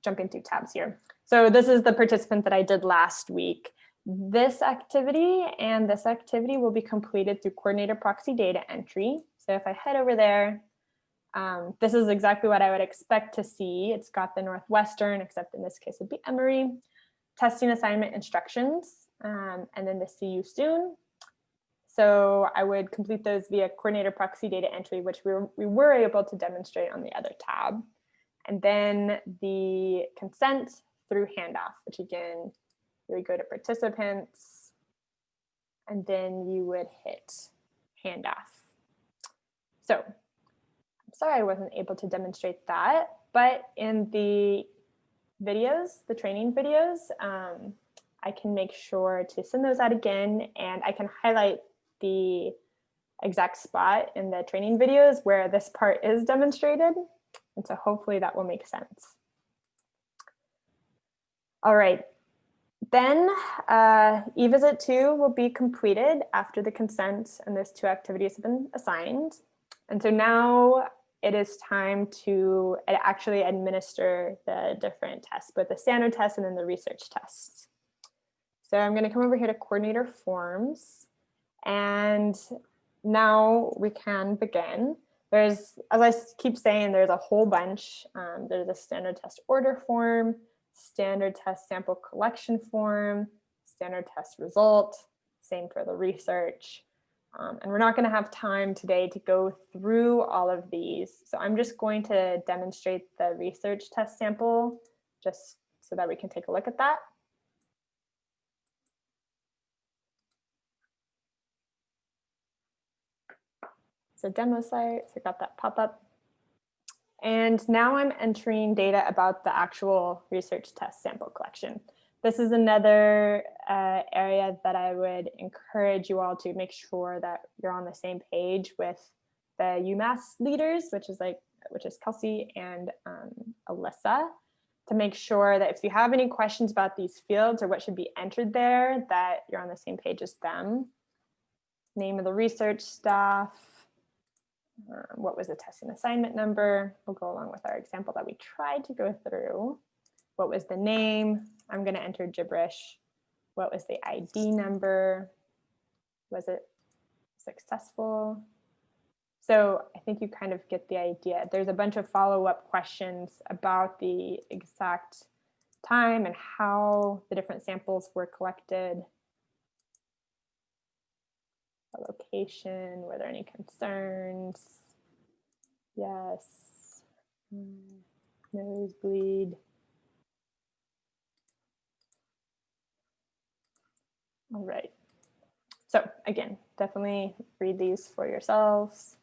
jumping through tabs here. So this is the participant that I did last week. This activity and this activity will be completed through coordinator proxy data entry. So if I head over there, This is exactly what I would expect to see. It's got the Northwestern, except in this case it'd be Emory, testing assignment instructions, and then the see you soon. So I would complete those via coordinator proxy data entry, which we were able to demonstrate on the other tab. And then the consent through handoff, which again, you would go to participants, and then you would hit handoff. So I'm sorry I wasn't able to demonstrate that, but in the videos, the training videos, I can make sure to send those out again, and I can highlight the exact spot in the training videos where this part is demonstrated. And so hopefully that will make sense. All right, then eVisit 2 will be completed after the consent and those 2 activities have been assigned. And so now it is time to actually administer the different tests, both the standard tests and then the research tests. So I'm going to come over here to coordinator forms, and now we can begin. There's, as I keep saying, there's a whole bunch. There's a standard test order form, standard test sample collection form, standard test result, same for the research. And we're not going to have time today to go through all of these. So I'm just going to demonstrate the research test sample just so that we can take a look at that. So demo site, so I got that pop up. And now I'm entering data about the actual research test sample collection. This is another area that I would encourage you all to make sure that you're on the same page with the UMass leaders, which is Kelsey and Alyssa, to make sure that if you have any questions about these fields or what should be entered there, that you're on the same page as them. Name of the research staff. What was the testing assignment number? We'll go along with our example that we tried to go through. What was the name? I'm going to enter gibberish. What was the ID number? Was it successful? So I think you kind of get the idea. There's a bunch of follow-up questions about the exact time and how the different samples were collected. The location, were there any concerns? Yes. Nosebleed. All right. So again, definitely read these for yourselves.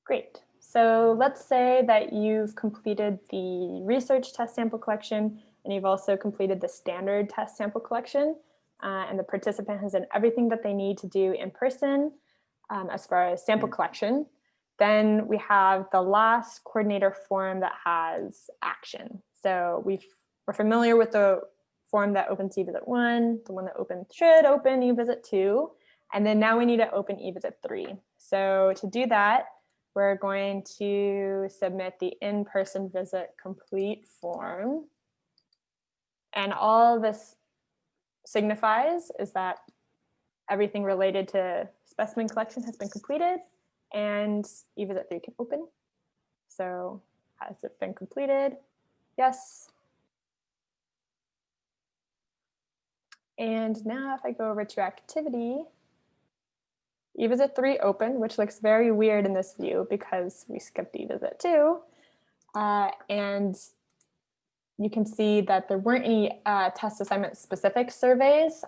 Great. So let's say that you've completed the research test sample collection and you've also completed the standard test sample collection, and the participant has done everything that they need to do in person as far as sample collection. Then we have the last coordinator form that has action. So we're familiar with the form that opens eVisit 1, the one that should open eVisit 2, and then now we need to open eVisit 3. So to do that, we're going to submit the in-person visit complete form. And all this signifies is that everything related to specimen collection has been completed and eVisit 3 can open. So has it been completed? Yes. And now if I go over to activity, eVisit 3 open, which looks very weird in this view because we skipped eVisit 2. And you can see that there weren't any test assignment specific surveys.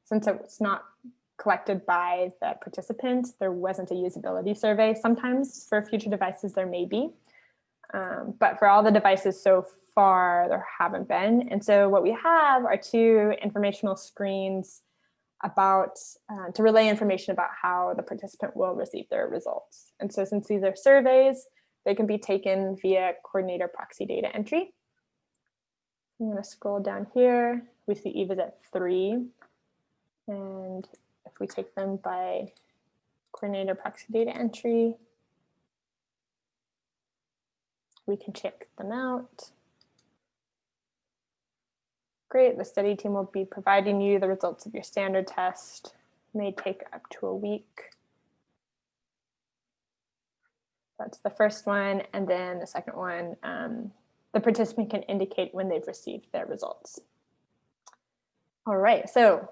Since it was not collected by the participant, there wasn't a usability survey. Sometimes for future devices, there may be. But for all the devices so far, there haven't been. And so what we have are 2 informational screens about to relay information about how the participant will receive their results. And so since these are surveys, they can be taken via coordinator proxy data entry. I'm going to scroll down here. We see eVisit 3. And if we take them by coordinator proxy data entry, we can check them out. Great, the study team will be providing you the results of your standard test, may take up to a week. That's the first one. And then the second one, the participant can indicate when they've received their results. All right, so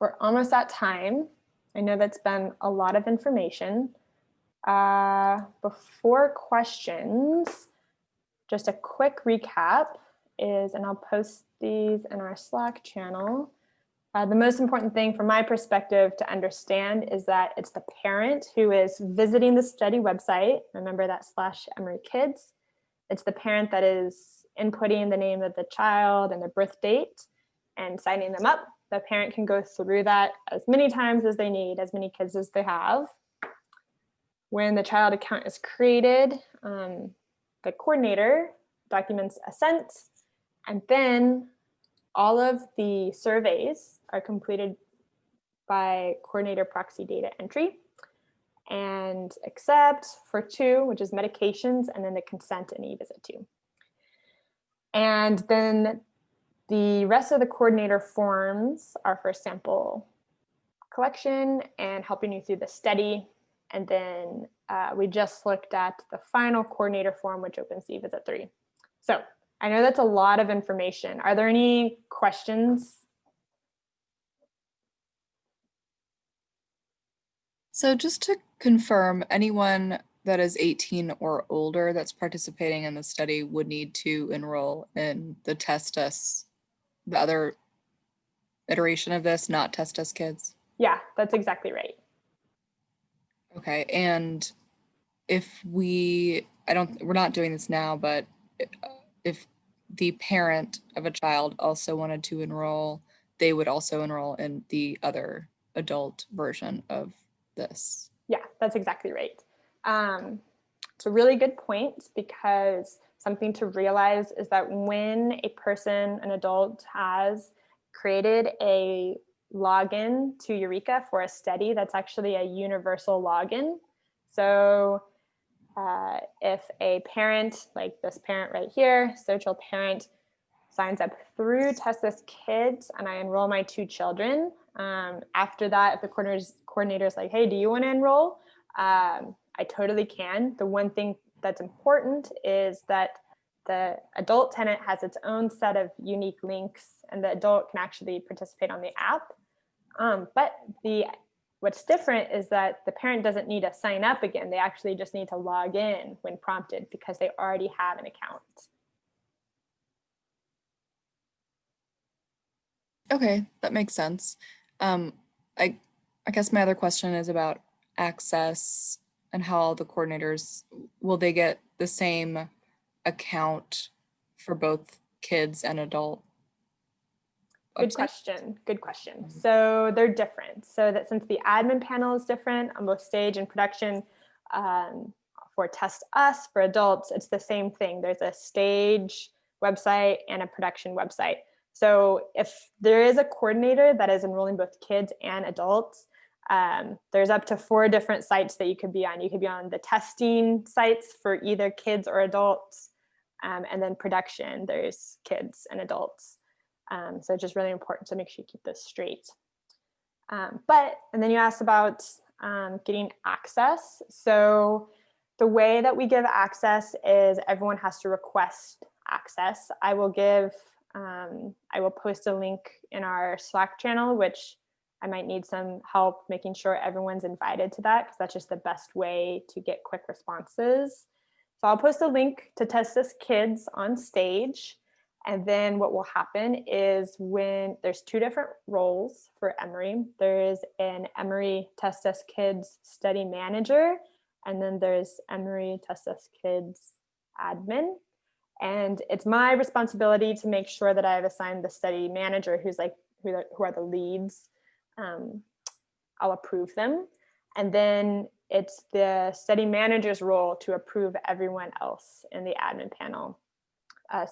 we're almost at time. I know that's been a lot of information. Before questions, just a quick recap is, and I'll post these in our Slack channel. The most important thing from my perspective to understand is that it's the parent who is visiting the study website. Remember that /Emory Kids. It's the parent that is inputting the name of the child and the birth date and signing them up. The parent can go through that as many times as they need, as many kids as they have. When the child account is created, the coordinator documents assent, and then all of the surveys are completed by coordinator proxy data entry and except for 2, which is medications, and then the consent and e-visit 2. And then the rest of the coordinator forms are for sample collection and helping you through the study. And then we just looked at the final coordinator form, which opens the e-visit 3. So I know that's a lot of information. Are there any questions?
So just to confirm, anyone that is 18 or older that's participating in the study would need to enroll in the Test Us, the other iteration of this, not Test Us Kids?
Yeah, that's exactly right.
Okay, and if we're not doing this now, but if the parent of a child also wanted to enroll, they would also enroll in the other adult version of this.
Yeah, that's exactly right. It's a really good point because something to realize is that when a person, an adult, has created a login to Eureka for a study, that's actually a universal login. So if a parent, like this parent right here, social parent, signs up through Test This Kids and I enroll my 2 children, after that, if the coordinator is like, hey, do you want to enroll? I totally can. The one thing that's important is that the adult tenant has its own set of unique links and the adult can actually participate on the app. But what's different is that the parent doesn't need to sign up again. They actually just need to log in when prompted because they already have an account.
Okay, that makes sense. I guess my other question is about access and how the coordinators, will they get the same account for both kids and adult?
Good
website?
question. Good question. So they're different. So that since the admin panel is different on both stage and production, for Test Us, for adults, it's the same thing. There's a stage website and a production website. So if there is a coordinator that is enrolling both kids and adults, there's up to 4 different sites that you could be on. You could be on the testing sites for either kids or adults, and then production, there's kids and adults. So it's just really important to make sure you keep this straight. And then you asked about getting access. So the way that we give access is everyone has to request access. I will post a link in our Slack channel, which I might need some help making sure everyone's invited to that because that's just the best way to get quick responses. So I'll post a link to Test This Kids on stage. And then what will happen is when there's 2 different roles for Emory, there is an Emory Test This Kids study manager, and then there's Emory Test This Kids admin. And it's my responsibility to make sure that I have assigned the study manager who are the leads. I'll approve them. And then it's the study manager's role to approve everyone else in the admin panel.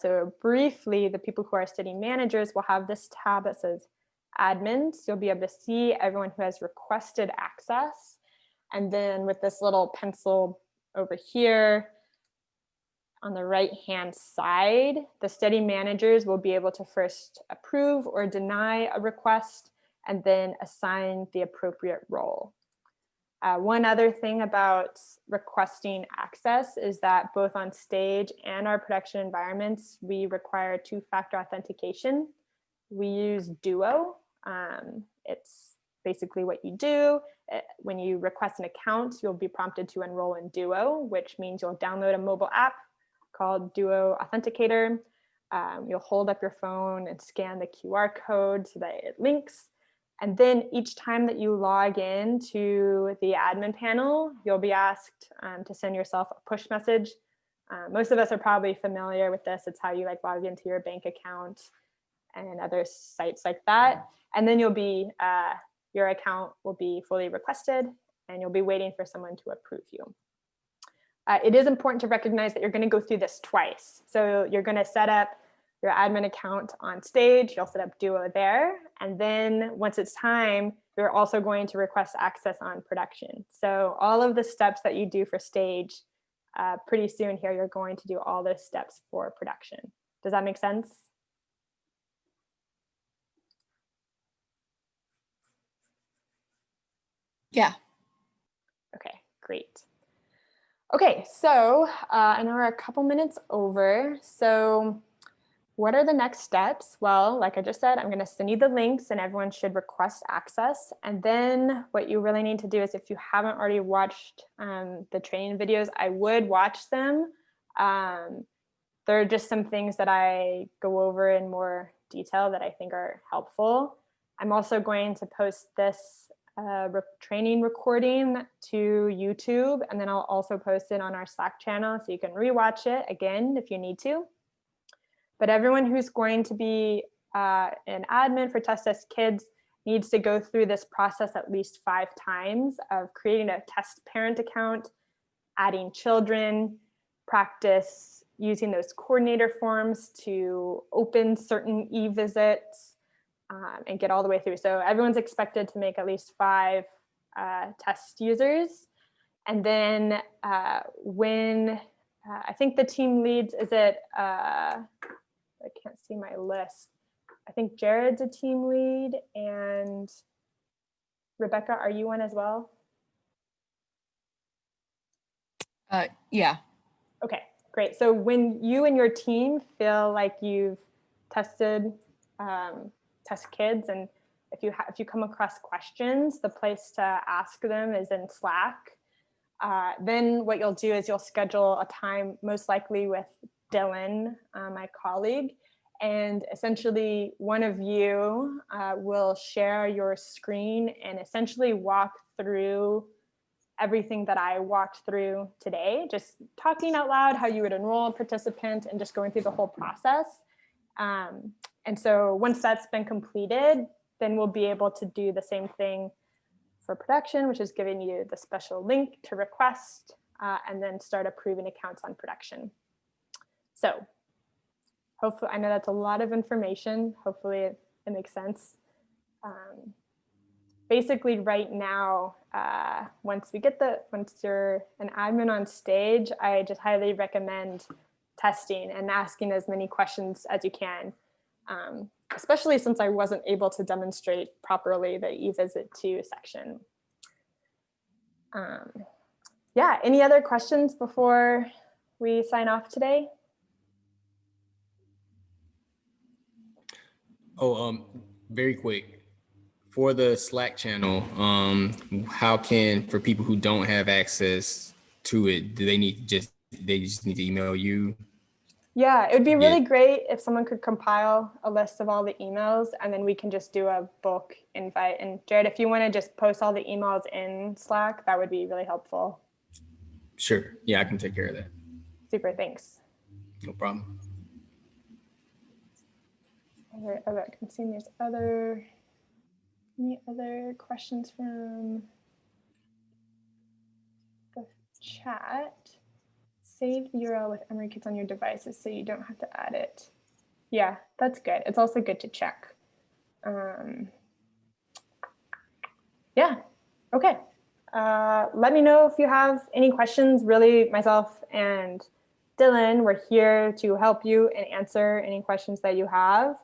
So briefly, the people who are study managers will have this tab that says admins. You'll be able to see everyone who has requested access. And then with this little pencil over here on the right-hand side, the study managers will be able to first approve or deny a request. and then assign the appropriate role. One other thing about requesting access is that both on stage and our production environments, we require two-factor authentication. We use Duo. It's basically what you do. When you request an account, you'll be prompted to enroll in Duo, which means you'll download a mobile app called Duo Authenticator. You'll hold up your phone and scan the QR code so that it links. And then each time that you log in to the admin panel, you'll be asked to send yourself a push message. Most of us are probably familiar with this. It's how you like log into your bank account and other sites like that. And then your account will be fully requested and you'll be waiting for someone to approve you. It is important to recognize that you're going to go through this twice. So you're going to set up your admin account on stage, you'll set up Duo there, and then once it's time, you're also going to request access on production. So all of the steps that you do for stage, pretty soon here, you're going to do all those steps for production. Does that make sense?
Yeah.
Okay, great. Okay, so I know we're a couple minutes over. So what are the next steps? Well, like I just said, I'm going to send you the links and everyone should request access. And then what you really need to do is if you haven't already watched the training videos, I would watch them. There are just some things that I go over in more detail that I think are helpful. I'm also going to post this training recording to YouTube, and then I'll also post it on our Slack channel so you can rewatch it again if you need to. But everyone who's going to be an admin for Test Us Kids needs to go through this process at least 5 times of creating a test parent account, adding children, practice using those coordinator forms to open certain e-visits, and get all the way through. So everyone's expected to make at least 5 test users. And then when I think the team leads, is it, I can't see my list. I think Jared's a team lead and Rebecca, are you one as well?
Yeah.
Okay, great. So when you and your team feel like you've tested test kids, and if you come across questions, the place to ask them is in Slack. Then what you'll do is you'll schedule a time, most likely with Dylan, my colleague, and essentially one of you will share your screen and essentially walk through everything that I walked through today, just talking out loud how you would enroll a participant and just going through the whole process. And so once that's been completed, then we'll be able to do the same thing for production, which is giving you the special link to request, and then start approving accounts on production. So hopefully, I know that's a lot of information. Hopefully it makes sense. Basically right now, once you're an admin on stage, I just highly recommend testing and asking as many questions as you can, especially since I wasn't able to demonstrate properly the e-visit to section. Yeah, any other questions before we sign off today?
Oh, very quick. For the Slack channel, how can, for people who don't have access to it, they just need to email you?
Yeah, it would be really
Yeah.
great if someone could compile a list of all the emails and then we can just do a bulk invite. And Jared, if you want to just post all the emails in Slack, that would be really helpful.
Sure. Yeah, I can take care of that.
Super, thanks.
No problem.
I can see there's any other questions from the chat? Save the URL with Emory Kids on your devices so you don't have to add it. Yeah, that's good. It's also good to check. Yeah, okay. Let me know if you have any questions. Really, myself and Dylan, we're here to help you and answer any questions that you have,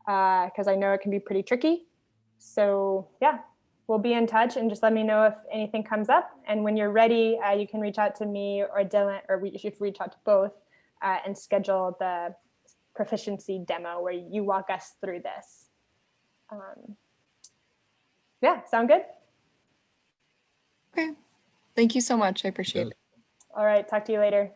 because I know it can be pretty tricky. So yeah, we'll be in touch, and just let me know if anything comes up. And when you're ready, you can reach out to me or Dylan, or we should reach out to both and schedule the proficiency demo where you walk us through this. Yeah, sound good?
Okay. Thank you so much. I appreciate it.
All right, talk to you later.